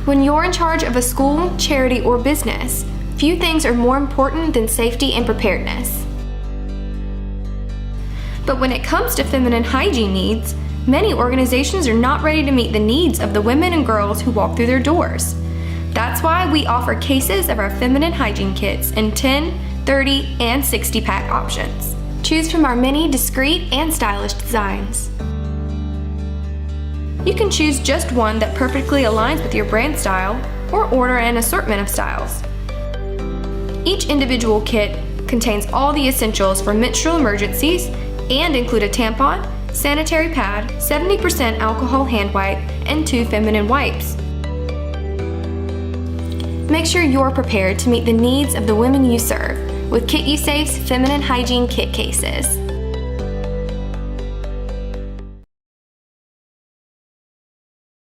When you're in charge of a school, charity, or business, few things are more important than safety and preparedness. But when it comes to feminine hygiene needs, many organizations are not ready to meet the needs of the women and girls who walk through their doors. That's why we offer cases of our feminine hygiene kits in 10, 30, and 60-pack options. Choose from our many discreet and stylish designs. You can choose just one that perfectly aligns with your brand style, or order an assortment of styles. Each individual kit contains all the essentials for menstrual emergencies and include a tampon, sanitary pad, 70% alcohol hand wipe, and 2 feminine wipes. Make sure you're prepared to meet the needs of the women you serve with Kit You Safe's feminine hygiene kit cases.